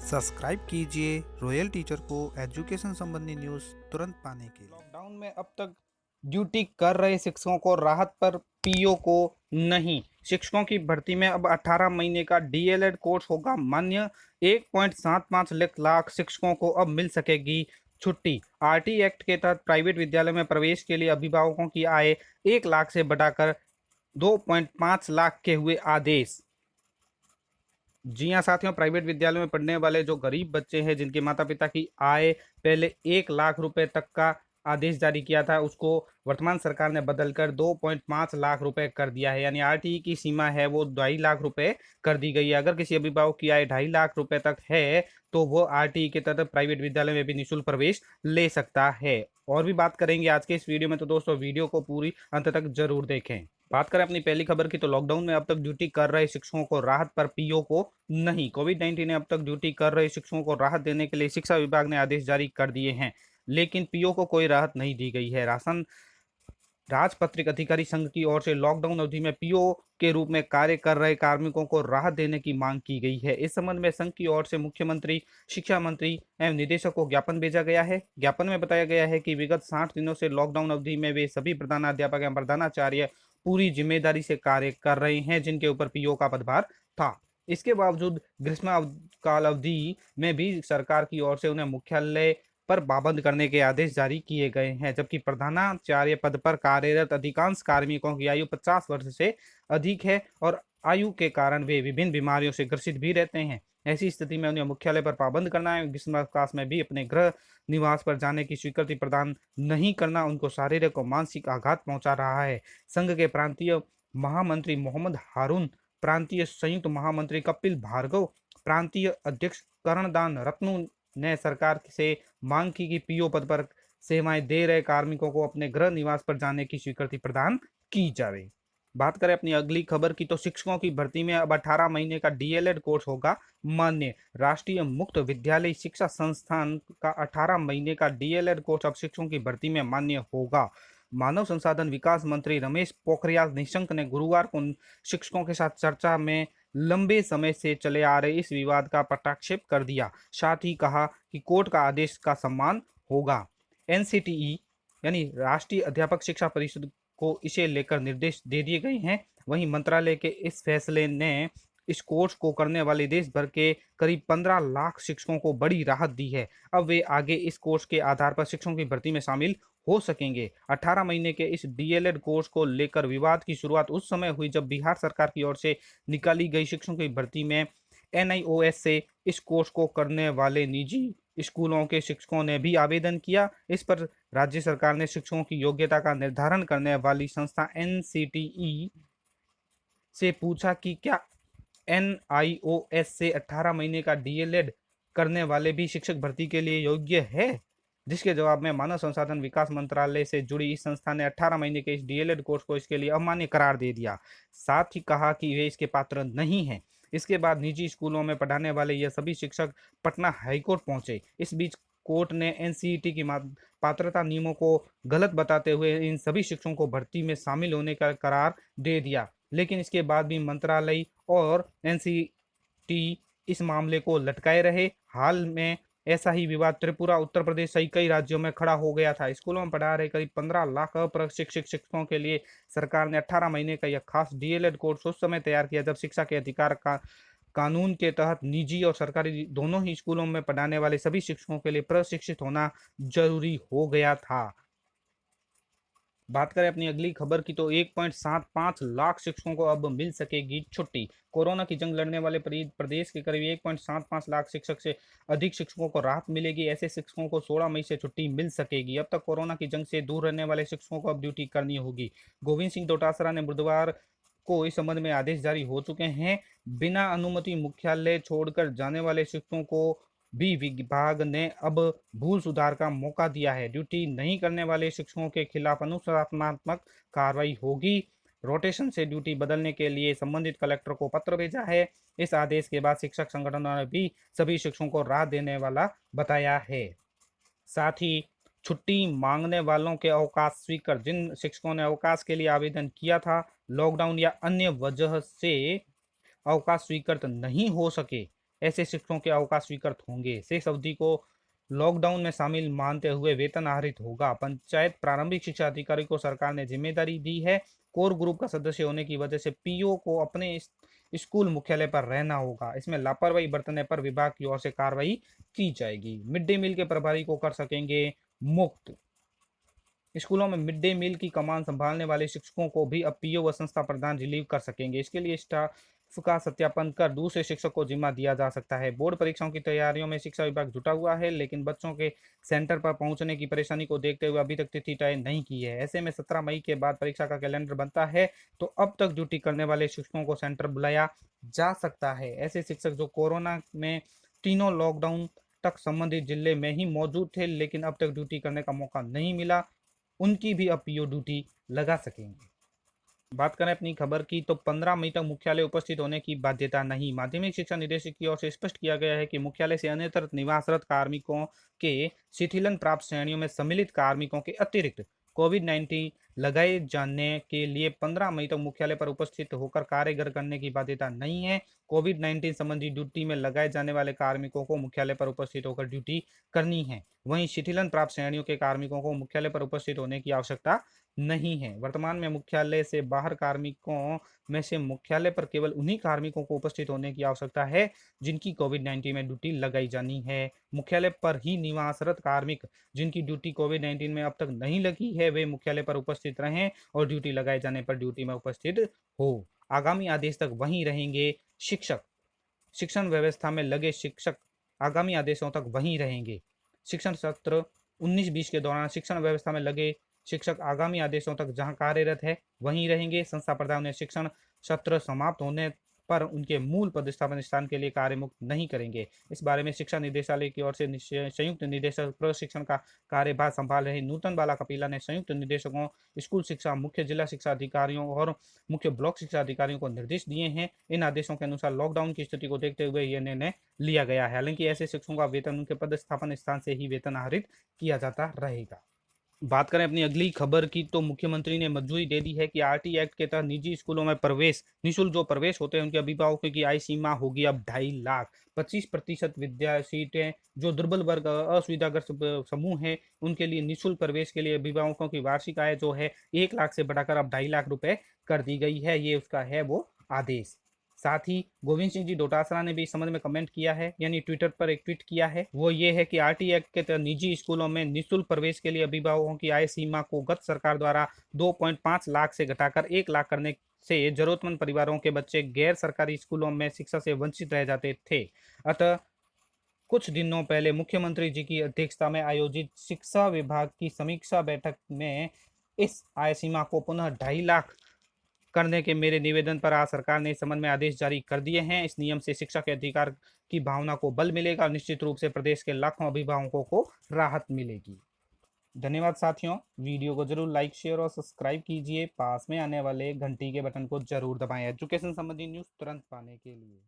Subscribe कीजिए royal teacher को education संबंधी न्यूज़ तुरंत पाने के लिए। लॉकडाउन में अब तक ड्यूटी कर रहे शिक्षकों को राहत पर पीओ को नहीं। शिक्षकों की भर्ती में अब 18 महीने का डीएलएड कोर्स होगा मान्य। 1.75 लाख शिक्षकों को अब मिल सकेगी छुट्टी। आरटी एक्ट के तहत प्राइवेट विद्यालय में प्रवेश के लिए अभिभावकों की आय 1 लाख से बढ़ाकर 2.5 लाख के हुए आदेश। जी हाँ साथियों, प्राइवेट विद्यालयों में पढ़ने वाले जो गरीब बच्चे हैं जिनके माता पिता की आय पहले 1 लाख रुपए तक का आदेश जारी किया था, उसको वर्तमान सरकार ने बदलकर 2.5 लाख रुपए कर दिया है। यानी आरटीई की सीमा है वो 2.5 लाख रुपए कर दी गई है। अगर किसी अभिभावक की आय 2.5 लाख रुपए तक है तो वो आरटीई के तहत प्राइवेट विद्यालय में भी निःशुल्क प्रवेश ले सकता है। और भी बात करेंगे आज के इस वीडियो में, तो दोस्तों वीडियो को पूरी अंत तक जरूर देखें। बात करें अपनी पहली खबर की, तो लॉकडाउन में अब तक ड्यूटी कर रहे शिक्षकों को राहत पर पीओ को नहीं। कोविड-19 ने अब तक ड्यूटी कर रहे शिक्षकों को राहत देने के लिए शिक्षा विभाग ने आदेश जारी कर दिए हैं, लेकिन पीओ को कोई राहत नहीं दी गई है। राजपत्रित अधिकारी संघ की ओर से लॉकडाउन अवधि में पीओ के रूप में कार्य कर रहे कार्मिकों को राहत देने की मांग की गई है। इस संबंध में संघ की ओर से मुख्यमंत्री, शिक्षा मंत्री एवं निदेशक को ज्ञापन भेजा गया है। ज्ञापन में बताया गया है कि विगत 60 दिनों से लॉकडाउन अवधि में वे सभी प्रधानाध्यापक एवं प्रधानाचार्य पूरी जिम्मेदारी से कार्य कर रहे हैं जिनके ऊपर पीओ का पदभार था। इसके बावजूद ग्रीष्मकाल अवधि में भी सरकार की ओर से उन्हें मुख्यालय पर पाबंद करने के आदेश जारी किए गए हैं, जबकि प्रधानाचार्य पद पर कार्यरत अधिकांश कार्मिकों की आयु 50 वर्ष से अधिक है और आयु के कारण वे विभिन्न बीमारियों से ग्रसित भी रहते हैं। ऐसी स्थिति में उन्हें मुख्यालय पर पाबंद करना है। ग्रीष्मावकाश में भी अपने गृह निवास पर जाने की स्वीकृति प्रदान नहीं करना उनको शारीरिक और मानसिक आघात पहुंचा रहा है। संघ के प्रांतीय महामंत्री मोहम्मद हारून, प्रांतीय संयुक्त महामंत्री कपिल भार्गव, प्रांतीय अध्यक्ष कर्णदान रत्नू ने सरकार से मांग की कि पीओ पद पर सेवाएं दे रहे कार्मिकों को अपने गृह निवास पर जाने की स्वीकृति प्रदान की जाए। बात करें अपनी अगली खबर की, तो शिक्षकों की भर्ती में अब 18 महीने का डीएलएड कोर्स होगा मान्य। राष्ट्रीय मुक्त विद्यालय शिक्षा संस्थान का 18 महीने का डीएलएड कोर्स अब शिक्षकों की भर्ती में मान्य होगा। मानव संसाधन विकास मंत्री रमेश पोखरियाल निशंक ने गुरुवार को शिक्षकों के साथ चर्चा में लंबे समय से चले आ रहे इस विवाद का पटाक्षेप कर दिया। साथ ही कहा कि कोर्ट का आदेश का सम्मान होगा। एनसीटीई यानी राष्ट्रीय अध्यापक शिक्षा परिषद को इसे लेकर निर्देश दे दिए गए हैं। वहीं मंत्रालय के इस फैसले ने इस कोर्स को करने वाले देश भर के करीब 15 लाख शिक्षकों को बड़ी राहत दी है। अब वे आगे इस कोर्स के आधार पर शिक्षकों की भर्ती में शामिल हो सकेंगे। 18 महीने के इस डीएलएड कोर्स को लेकर विवाद की शुरुआत उस समय हुई जब बिहार सरकार की ओर से निकाली गई शिक्षकों की भर्ती में एनआईओएस से इस कोर्स को करने वाले निजी स्कूलों के शिक्षकों ने भी आवेदन किया। इस पर राज्य सरकार ने शिक्षकों की योग्यता का निर्धारण करने वाली संस्था एनसीटीई से पूछा कि क्या एनआईओएस से 18 महीने का डीएलएड करने वाले भी शिक्षक भर्ती के लिए योग्य है, जिसके जवाब में मानव संसाधन विकास मंत्रालय से जुड़ी इस संस्था ने 18 महीने के इस डीएलएड कोर्स को इसके लिए अमान्य करार दे दिया। साथ ही कहा कि वे इसके पात्र नहीं हैं। इसके बाद निजी स्कूलों में पढ़ाने वाले ये सभी शिक्षक पटना हाईकोर्ट पहुंचे। इस बीच कोर्ट ने एनसीईटी की पात्रता नियमों को गलत बताते हुए इन सभी शिक्षकों को भर्ती में शामिल होने का करार दे दिया, लेकिन इसके बाद भी मंत्रालय और एनसीईटी इस मामले को लटकाए रहे। हाल में ऐसा ही विवाद त्रिपुरा, उत्तर प्रदेश सहित कई राज्यों में खड़ा हो गया था। स्कूलों में पढ़ा रहे करीब 15 लाख अप्रशिक्षित शिक्षकों के लिए सरकार ने 18 महीने का यह खास डीएलएड कोर्स उस समय तैयार किया जब शिक्षा के अधिकार का कानून के तहत निजी और सरकारी दोनों ही स्कूलों में पढ़ाने वाले सभी शिक्षकों के लिए प्रशिक्षित होना जरूरी हो गया था। बात करें अपनी अगली खबर की, तो 1.75 लाख शिक्षकों को अब मिल सकेगी छुट्टी। कोरोना की जंग लड़ने वाले प्रदेश के करीब 1.75 लाख शिक्षक से अधिक शिक्षकों को राहत मिलेगी। ऐसे शिक्षकों को 16 मई से छुट्टी मिल सकेगी। अब तक कोरोना की जंग से दूर रहने वाले शिक्षकों को अब ड्यूटी करनी होगी। गोविंद सिंह डोटासरा ने बुधवार को इस संबंध में आदेश जारी हो चुके हैं। बिना अनुमति मुख्यालय छोड़कर जाने वाले शिक्षकों को भी विभाग ने अब भूल सुधार का मौका दिया है। ड्यूटी नहीं करने वाले शिक्षकों के खिलाफ अनुशासनात्मक कार्रवाई होगी। रोटेशन से ड्यूटी बदलने के लिए संबंधित कलेक्टर को पत्र भेजा है। इस आदेश के बाद शिक्षक संगठनों ने भी सभी शिक्षकों को राहत देने वाला बताया है। साथ ही छुट्टी मांगने वालों के अवकाश स्वीकृत। जिन शिक्षकों ने अवकाश के लिए आवेदन किया था, लॉकडाउन या अन्य वजह से अवकाश स्वीकृत नहीं हो सके, ऐसे शिक्षकों के अवकाश स्वीकृत होंगे। शेष अवधि को लॉकडाउन में शामिल मानते हुए वेतन आहरित होगा। पंचायत प्रारंभिक शिक्षा अधिकारी को सरकार ने जिम्मेदारी दी है। कोर ग्रुप का सदस्य होने की वजह से पीओ को अपने स्कूल मुख्यालय पर रहना होगा। इसमें लापरवाही बरतने पर विभाग की ओर से कार्रवाई की जाएगी। मिड डे मील के प्रभारी को कर सकेंगे मुक्त। स्कूलों में मिड डे मील की कमान संभालने वाले शिक्षकों को भी अब पीओ व संस्था प्रधान रिलीव कर सकेंगे। इसके लिए स्टाफ का सत्यापन कर दूसरे शिक्षक को जिम्मा दिया जा सकता है। बोर्ड परीक्षाओं की तैयारियों में शिक्षा विभाग जुटा हुआ है, लेकिन बच्चों के सेंटर पर पहुंचने की परेशानी को देखते हुए अभी तक तिथि तय नहीं की है। ऐसे में 17 मई के बाद परीक्षा का कैलेंडर बनता है, तो अब तक ड्यूटी करने वाले शिक्षकों को सेंटर बुलाया जा सकता है। ऐसे शिक्षक जो कोरोना में तीनों लॉकडाउन तक संबंधित जिले में ही मौजूद थे, लेकिन अब तक ड्यूटी करने का मौका नहीं मिला, उनकी भी अब पीओ ड्यूटी लगा सकेंगे। बात करें अपनी खबर की, तो 15 मई तक मुख्यालय उपस्थित होने की बाध्यता नहीं। माध्यमिक शिक्षा निदेशक की ओर से स्पष्ट किया गया है कि मुख्यालय से अन्यत्र निवासरत कार्मिकों के शिथिलन प्राप्त श्रेणियों में सम्मिलित कार्मिकों के अतिरिक्त कोविड-19 लगाए जाने के लिए 15 मई तक मुख्यालय पर उपस्थित होकर कार्य करने की बाध्यता नहीं है। कोविड-19 संबंधी ड्यूटी में लगाए जाने वाले कार्मिकों को मुख्यालय पर उपस्थित होकर ड्यूटी करनी है। वहीं शिथिलन प्राप्त श्रेणियों के कार्मिकों को मुख्यालय पर उपस्थित होने की आवश्यकता नहीं है। वर्तमान में मुख्यालय से बाहर कार्मिकों में से मुख्यालय पर केवल उन्हीं कार्मिकों को उपस्थित होने की आवश्यकता है जिनकी कोविड-19 में ड्यूटी लगाई जानी है। मुख्यालय पर ही निवासरत कार्मिक जिनकी ड्यूटी कोविड-19 में अब तक नहीं लगी है, वे मुख्यालय पर उपस्थित रहें और ड्यूटी लगाए जाने पर ड्यूटी में उपस्थित हो। आगामी आदेश तक वहीं रहेंगे शिक्षक। शिक्षण व्यवस्था में लगे शिक्षक आगामी आदेशों तक वहीं रहेंगे। शिक्षण सत्र 19-20 के दौरान शिक्षण व्यवस्था में लगे शिक्षक आगामी आदेशों तक जहां कार्यरत है वहीं रहेंगे। संस्था प्रधान उन्हें शिक्षण सत्र समाप्त होने पर उनके मूल पदस्थापन स्थान के लिए कार्य मुक्त नहीं करेंगे। इस बारे में शिक्षा निदेशालय की ओर से संयुक्त निदेशक प्रशिक्षण का कार्यभार संभाल रहे नूतन बाला कपिला ने संयुक्त निदेशकों, स्कूल शिक्षा, मुख्य जिला शिक्षा अधिकारियों और मुख्य ब्लॉक शिक्षा अधिकारियों को निर्देश दिए हैं। इन आदेशों के अनुसार लॉकडाउन की स्थिति को देखते हुए यह निर्णय लिया गया है। हालांकि ऐसे शिक्षकों का वेतन उनके पदस्थापन स्थान से ही वेतन आहरित किया जाता रहेगा। बात करें अपनी अगली खबर की, तो मुख्यमंत्री ने मंजूरी दे दी है कि आरटी एक्ट के तहत निजी स्कूलों में प्रवेश निःशुल्क जो प्रवेश होते हैं उनके अभिभावकों की आय सीमा होगी अब 2.5 लाख। 25% विद्या सीटें जो दुर्बल वर्ग असुविधाग्रस्त समूह है उनके लिए निःशुल्क प्रवेश के लिए अभिभावकों की वार्षिक आय जो है 1 लाख से बढ़ाकर अब 2.5 लाख रुपए कर दी गई है। ये उसका है वो आदेश। साथ ही गोविंद सिंह जी डोटासरा ने भी इस संबंध में कमेंट किया है, यानी ट्विटर पर एक ट्वीट किया है। वो ये है कि आरटी एक्ट के तहत निजी स्कूलों में निःशुल्क प्रवेश के लिए अभिभावकों की आय सीमा को गत सरकार द्वारा 2.5 लाख से घटाकर 1 लाख करने से जरूरतमंद परिवारों के बच्चे गैर सरकारी स्कूलों में शिक्षा से वंचित रह जाते थे। अतः कुछ दिनों पहले मुख्यमंत्री जी की अध्यक्षता में आयोजित शिक्षा विभाग की समीक्षा बैठक में इस आय सीमा को पुनः 2.5 लाख करने के मेरे निवेदन पर आज सरकार ने इस संबंध में आदेश जारी कर दिए हैं। इस नियम से शिक्षा के अधिकार की भावना को बल मिलेगा और निश्चित रूप से प्रदेश के लाखों अभिभावकों को राहत मिलेगी। धन्यवाद साथियों, वीडियो को जरूर लाइक, शेयर और सब्सक्राइब कीजिए। पास में आने वाले घंटी के बटन को जरूर दबाएं एजुकेशन संबंधी न्यूज़ तुरंत पाने के लिए।